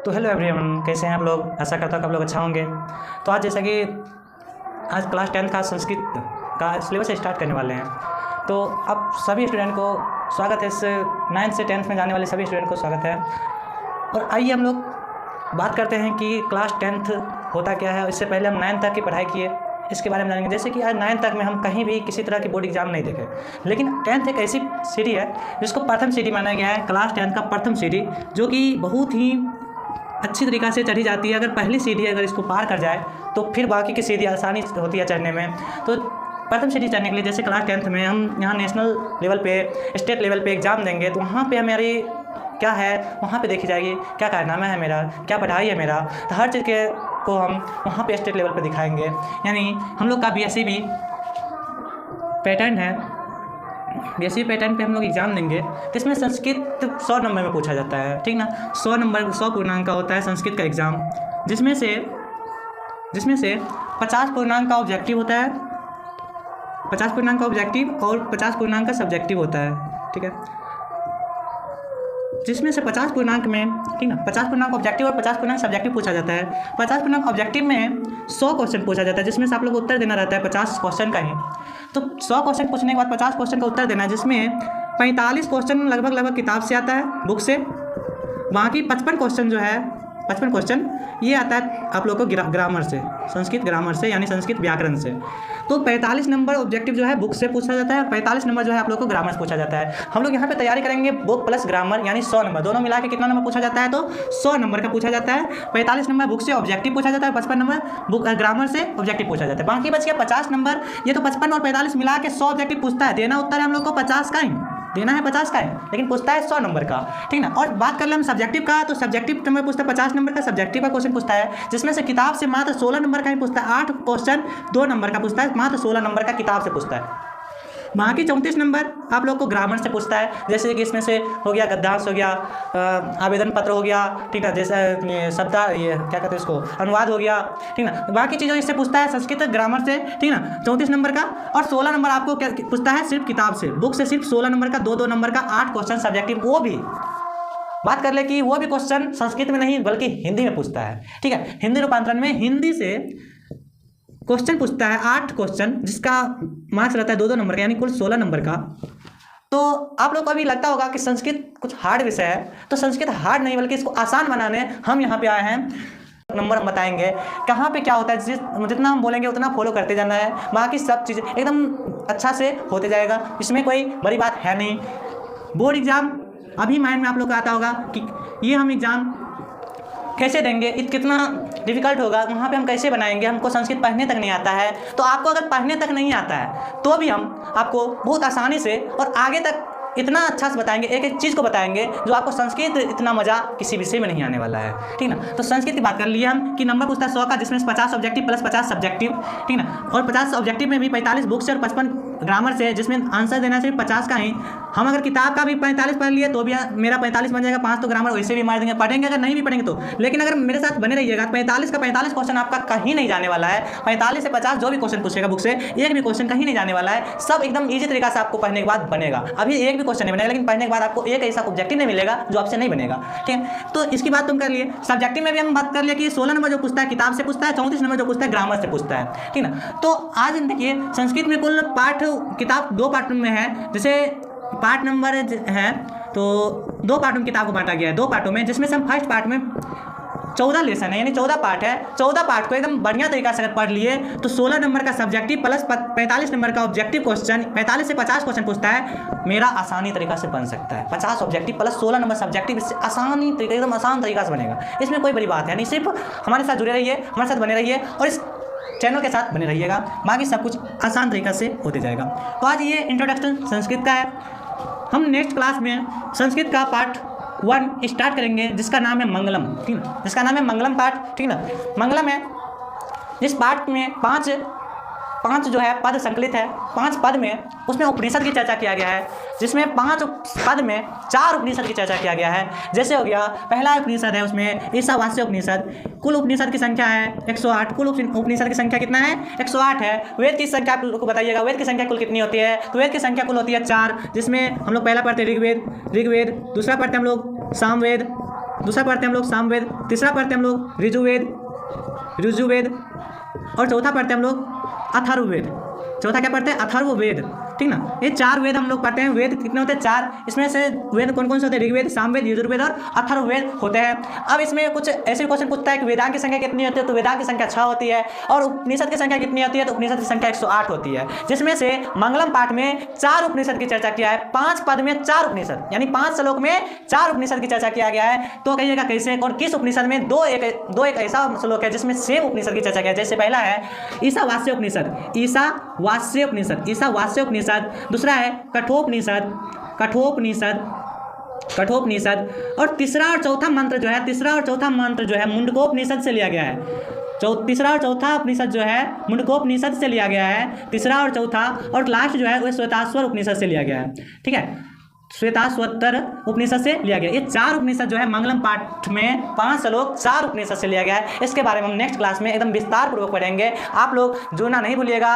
तो hello everyone, कैसे हैं आप लोग। आशा करता हूँ कि आप लोग अच्छा होंगे। तो आज जैसा कि आज क्लास 10 का संस्कृत का सिलेबस स्टार्ट करने वाले हैं, तो अब सभी स्टूडेंट को स्वागत है। इस 9th से 10th में जाने वाले सभी स्टूडेंट को स्वागत है। और आइए हम लोग बात करते हैं कि क्लास 10th होता क्या है। इससे पहले हम 9th तक की पढ़ाई किए, इसके बारे में जानेंगे। जैसे कि आज 9th तक में हम कहीं भी किसी तरह की बोर्ड एग्जाम नहीं देखे, लेकिन 10th एक ऐसी सीढ़ी है जिसको प्रथम सीढ़ी माना गया है। क्लास 10 का प्रथम सीढ़ी जो कि बहुत ही अच्छी तरीक़ा से चढ़ी जाती है। अगर पहली सीढ़ी अगर इसको पार कर जाए तो फिर बाकी की सीढ़ी आसानी होती है चढ़ने में। तो प्रथम सीढ़ी चढ़ने के लिए जैसे क्लास 10th में हम यहाँ नेशनल लेवल पे, स्टेट लेवल पे एग्ज़ाम देंगे, तो वहाँ पे हमारी क्या है, वहाँ पे देखी जाएगी क्या कारनामा है मेरा, क्या पढ़ाई है मेरा। तो हर चीज़ के को हम वहाँ पे स्टेट लेवल पे दिखाएंगे। यानी हम लोग का BSc भी पैटर्न है। BSc पैटर्न पे हम लोग एग्ज़ाम देंगे, तो इसमें संस्कृत 100 नंबर में पूछा जाता है, ठीक ना। 100 नंबर 100 पूर्णांक का होता है संस्कृत का एग्ज़ाम, जिसमें से 50 पूर्णांक का ऑब्जेक्टिव होता है, 50 पूर्णांक का ऑब्जेक्टिव और 50 पूर्णांक का सब्जेक्टिव होता है, ठीक है। जिसमें से 50 पूर्णांक में, ठीक ना, 50 पूर्णांक ऑब्जेक्टिव और 50 पूर्णांक सब्जेक्टिव पूछा जाता है। 50 पूर्णांक ऑब्जेक्टिव में 100 क्वेश्चन पूछा जाता है, जिसमें से आप लोग को उत्तर देना रहता है 50 क्वेश्चन का ही। तो 100 क्वेश्चन पूछने के बाद 50 क्वेश्चन का उत्तर देना है, जिसमें 45 क्वेश्चन लगभग किताब से आता है, बुक से। बाकी 55 क्वेश्चन जो है, 55 क्वेश्चन ये आता है आप लोग को ग्रामर से, संस्कृत ग्रामर से, यानी संस्कृत व्याकरण से। तो 45 नंबर ऑब्जेक्टिव जो है बुक से पूछा जाता है, 45 नंबर जो है आप लोग को ग्रामर से पूछा जाता है। हम लोग यहाँ पे तैयारी करेंगे बुक प्लस ग्रामर, यानी 100 नंबर, दोनों मिला के कितना नंबर पूछा जाता है, तो 100 नंबर का पूछा जाता है। 45 नंबर बुक से ऑब्जेक्टिव पूछा जाता है, 55 नंबर बुक ग्रामर से ऑब्जेक्टिव पूछा जाता है। बाकी बच गया 50 नंबर। ये तो 55 और 45 मिला के 100 ऑब्जेक्टिव पूछता है। देना उत्तर है हम लोग को 50 का ही देना है, 50 का है, लेकिन पूछता है 100 नंबर का, ठीक ना। और बात कर ले हम सब्जेक्टिव का, तो सब्जेक्टिव नंबर पूछता है 50 नंबर का सब्जेक्टिव का क्वेश्चन पूछता है, जिसमें से किताब से मात्र 16 नंबर का ही पूछता है। 8 क्वेश्चन 2 नंबर का पूछता है, मात्र 16 नंबर का किताब से पूछता है। बाकी 34 नंबर आप लोग को ग्रामर से पूछता है, जैसे कि इसमें से हो गया गद्यांश, हो गया आवेदन पत्र, हो गया, ठीक ना, जैसे शब्द ये क्या कहते हैं इसको, अनुवाद हो गया, ठीक ना। बाकी चीज़ों इससे पूछता है संस्कृत ग्रामर से, ठीक ना, 34 नंबर का। और 16 नंबर आपको क्या पूछता है, सिर्फ किताब से, बुक से सिर्फ 16 नंबर का 2-2 नंबर का 8 क्वेश्चन सब्जेक्टिव। वो भी बात कर ले कि वो भी क्वेश्चन संस्कृत में नहीं बल्कि हिंदी में पूछता है, ठीक है। हिंदी रूपांतरण में हिंदी से क्वेश्चन पूछता है 8 क्वेश्चन, जिसका मार्क्स रहता है 2-2 नंबर का, यानी कुल 16 नंबर का। तो आप लोग को अभी लगता होगा कि संस्कृत कुछ हार्ड विषय है, तो संस्कृत हार्ड नहीं बल्कि इसको आसान बनाने हम यहाँ पे आए हैं। नंबर हम बताएंगे कहाँ पे क्या होता है, जितना हम बोलेंगे उतना फॉलो करते जाना है। बाकी सब चीज़ें एकदम अच्छा से होते जाएगा, इसमें कोई बड़ी बात है नहीं। बोर्ड एग्ज़ाम अभी माइंड में आप लोग को आता होगा कि ये हम एग्ज़ाम कैसे देंगे, कितना डिफ़िकल्ट होगा, वहाँ पे हम कैसे बनाएंगे, हमको संस्कृत पढ़ने तक नहीं आता है। तो आपको अगर पढ़ने तक नहीं आता है तो भी हम आपको बहुत आसानी से और आगे तक इतना अच्छा से बताएंगे, एक एक चीज़ को बताएंगे जो आपको संस्कृत इतना मज़ा किसी विषय में नहीं आने वाला है, ठीक ना। तो संस्कृत की बात कर लिए हम कि नंबर पूछता है 100 का, जिसमें 50 ऑब्जेक्टिव प्लस 50 सब्जेक्टिव, ठीक ना। और 50 ऑब्जेक्टिव में भी 45 बुक से और 55 ग्रामर से, जिसमें आंसर देना सिर्फ 50 का ही। हम अगर किताब का भी 45 पढ़ लिए तो भी मेरा 45 बन जाएगा, 5 तो ग्रामर वैसे भी मार देंगे, पढ़ेंगे अगर नहीं भी पढ़ेंगे तो। लेकिन अगर मेरे साथ बने रहिएगा, 45 का 45 क्वेश्चन आपका कहीं नहीं जाने वाला है। 45 से 50 जो भी क्वेश्चन पूछेगा बुक से, एक भी क्वेश्चन कहीं नहीं जाने वाला है। सब एकदम ईजी तरीका से आपको पढ़ने के बाद बनेगा। अभी एक भी क्वेश्चन नहीं बनेगा, लेकिन पढ़ने के बाद आपको एक ऐसा ऑब्जेक्टिव नहीं मिलेगा जो आपसे नहीं बनेगा, ठीक है। तो इसकी बात तुम कर लिए। सब्जेक्टिव में भी हम बात कर लिए कि 16 नंबर जो पूछता है किताब से पूछता है, 34 नंबर जो पूछता है ग्रामर से पूछता है, ठीक ना। तो आज देखिए संस्कृत में कुल पाठ किताब 2 पार्ट में है। जैसे पार्ट नंबर है तो 2 पार्टों में किताब को बांटा गया है, 2 पार्टों में, जिसमें से हम फर्स्ट पार्ट में 14 लेसन है, यानी 14 पार्ट है। 14 पार्ट को एकदम बढ़िया तरीका से अगर पढ़ लिए तो 16 नंबर का सब्जेक्टिव प्लस 45 नंबर का ऑब्जेक्टिव क्वेश्चन, 45 से 50 क्वेश्चन पूछता है, मेरा आसानी तरीका से बन सकता है। 50 ऑब्जेक्टिव प्लस 16 नंबर सब्जेक्टिव, इससे आसानी तरीका, एकदम आसान तरीका से बनेगा। इसमें कोई बड़ी बात है नहीं, सिर्फ हमारे साथ जुड़े रहिए, हमारे साथ बने रहिए और इस चैनल के साथ बने रहिएगा, बाकी सब कुछ आसान तरीका से होते जाएगा। तो आज ये इंट्रोडक्शन संस्कृत का है। हम नेक्स्ट क्लास में संस्कृत का पार्ट 1 स्टार्ट करेंगे, जिसका नाम है मंगलम, ठीक ना, जिसका नाम है मंगलम पार्ट, ठीक ना। मंगलम है जिस पार्ट में पाँच जो है पद संकलित है, 5 पद में उसमें उपनिषद की चर्चा किया गया है, जिसमें 5 पद में 4 उपनिषद की चर्चा किया गया है। जैसे हो गया पहला उपनिषद है, उसमें ईशावास्य उपनिषद, कुल उपनिषद की संख्या है 108, कुल उपनिषद की संख्या कितना है 108 है। वेद की संख्या आप लोग को बताइएगा, वेद की संख्या कुल कितनी होती है, तो वेद की संख्या कुल होती है 4, जिसमें हम लोग पहला पढ़ते ऋग्वेद, दूसरा पढ़ते हम लोग सामवेद, दूसरा पढ़ते हैं हम लोग सामवेद, तीसरा पढ़ते हैं हम लोग ऋजुवेद और चौथा पढ़ते हैं हम लोग अथर्ववेद। चौथा क्या पढ़ते हैं? अथर्ववेद, ठीक ना। ये 4 वेद हम लोग पढ़ते हैं। वेद कितने होते हैं? 4। इसमें से वेद कौन कौन से होते हैं? ऋग्वेद, सामवेद, यजुर्वेद और अथर्ववेद होते हैं। अब इसमें कुछ ऐसे क्वेश्चन पूछता है कि वेदांत की संख्या कितनी होती है, तो वेदांत की संख्या 6 होती है। और उपनिषद की संख्या कितनी होती है, तो उपनिषद की संख्या 108 होती है। जिसमें से मंगलम पाठ में 4 उपनिषद की चर्चा किया है, 5 पद में 4 उपनिषद, यानी 5 श्लोक में 4 उपनिषद की चर्चा किया गया है। तो कहिएगा कैसे, कौन किस उपनिषद में? दो एक ऐसा श्लोक है जिसमें सेम उपनिषद की चर्चा किया है। जैसे पहला है ईशावास्य उपनिषद, ईशावास्य उपनिषद। दूसरा है कठोपनिषद, और तीसरा और चौथा मंत्र जो है मुंडकोपनिषद से लिया गया है। तीसरा और चौथा उपनिषद जो है मुंडकोपनिषद से लिया गया है, तीसरा और चौथा। और लास्ट जो है वह श्वेताश्वर उपनिषद से लिया गया है, ठीक है, श्वेताश्वतर उपनिषद से लिया गया। ये 4 उपनिषद जो है मंगलम पाठ में 5 श्लोक 4 उपनिषद से लिया गया है। इसके बारे में हम नेक्स्ट क्लास में एकदम विस्तार पूर्वक पढ़ेंगे। आप लोग जुड़ना नहीं भूलिएगा।